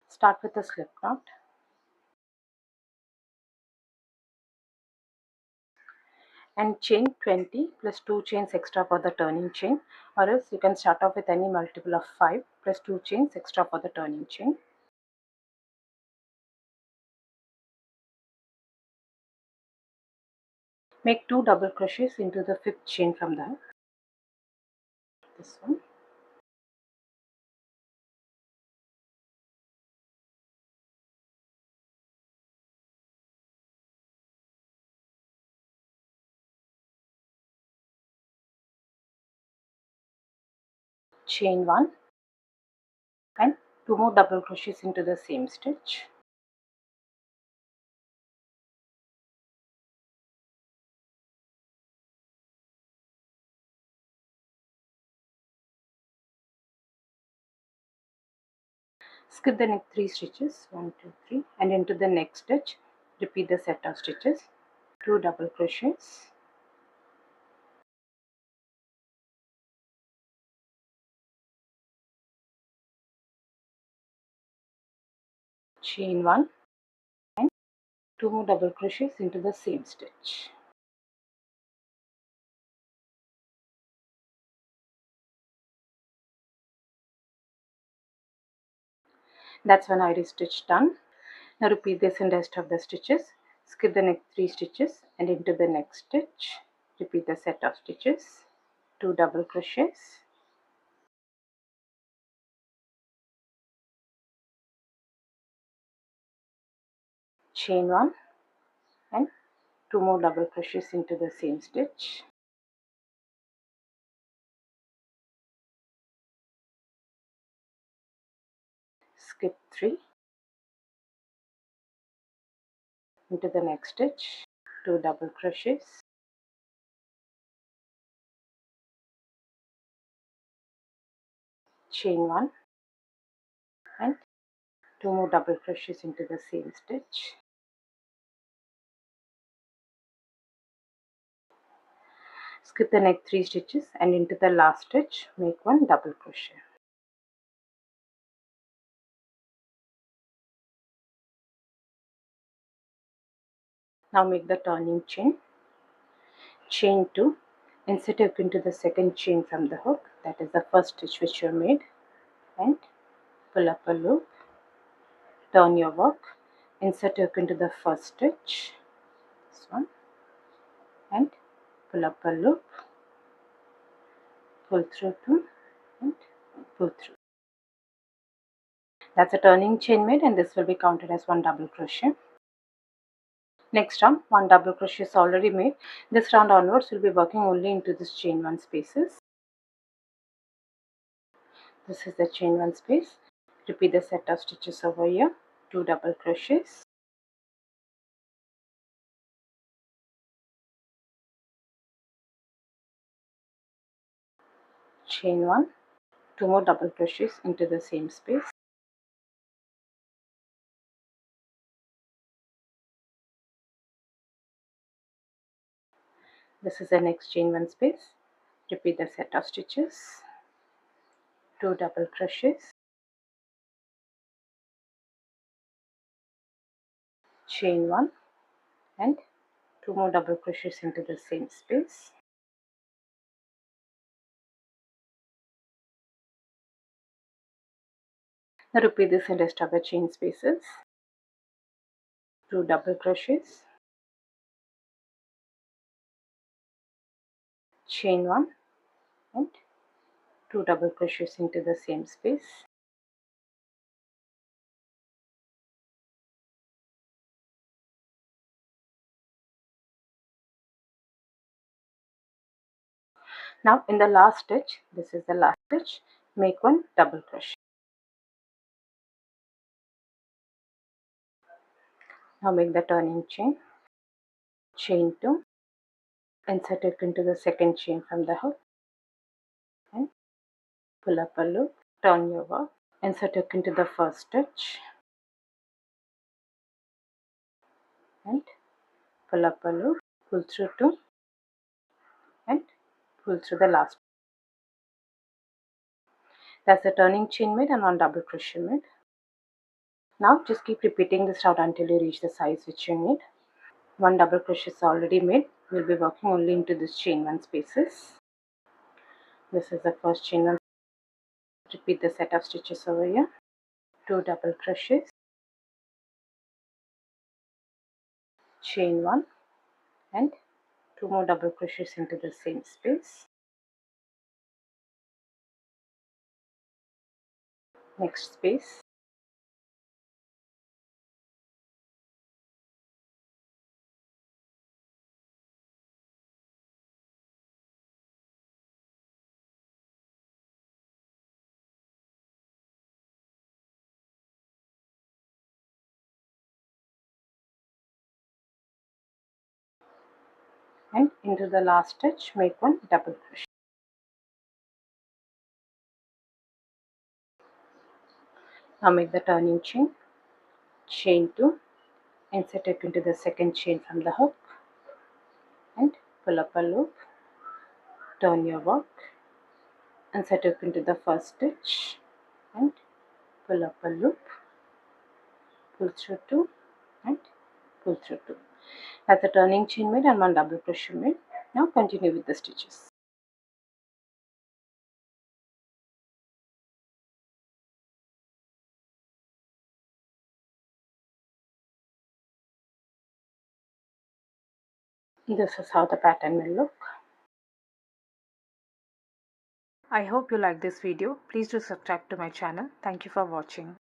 Start with a slip knot and chain 20 plus 2 chains extra for the turning chain, or else you can start off with any multiple of 5 plus 2 chains extra for the turning chain. Make 2 double crochets into the 5th chain from the hook. This one. Chain 1 and 2 more double crochets into the same stitch. Skip the next 3 stitches, 1, 2, 3, and into the next stitch repeat the set of stitches, 2 double crochets, chain 1 and 2 more double crochets into the same stitch. That's one iris stitch done. Now repeat this in the rest of the stitches. Skip the next 3 stitches and into the next stitch repeat the set of stitches, 2 double crochets, chain 1 and 2 more double crochets into the same stitch. Skip 3, into the next stitch, 2 double crochets, chain 1 and 2 more double crochets into the same stitch. Skip the next 3 stitches and into the last stitch make 1 double crochet. Now make the turning chain. Chain 2, insert hook into the second chain from the hook, that is the first stitch which you made, and pull up a loop, turn your work, insert hook into the first stitch, this one, and pull up a loop, pull through 2 and pull through. That's a turning chain made, and this will be counted as 1 double crochet. Next round, 1 double crochet is already made. This round onwards we'll be working only into this chain 1 spaces. This is the chain 1 space. Repeat the set of stitches over here, 2 double crochets, chain 1, 2 more double crochets into the same space, this is the next chain 1 space. Repeat the set of stitches, 2 double crochets, chain 1 and 2 more double crochets into the same space. Now repeat this in the rest of the chain spaces, 2 double crochets, chain 1 and 2 double crochets into the same space. Now in the last stitch, this is the last stitch, make 1 double crochet. Now make the turning chain, chain 2, insert it into the second chain from the hook and pull up a loop, turn your work, insert it into the first stitch and pull up a loop, pull through 2 and pull through the last. That's the turning chain made and 1 double crochet made. Now just keep repeating this round until you reach the size which you need. One double crochet is already made. We'll be working only into this chain 1 spaces. This is the first chain 1. Repeat the set of stitches over here. 2 double crochets, chain 1, and 2 more double crochets into the same space. Next space, and into the last stitch make 1 double crochet. Now make the turning chain, chain 2, insert it into the second chain from the hook, and pull up a loop, turn your work, insert it into the first stitch, and pull up a loop, pull through 2, and pull through 2. That's a turning chain made and 1 double crochet made. Now continue with the stitches. This is how the pattern will look. I hope you like this video. Please do subscribe to my channel. Thank you for watching.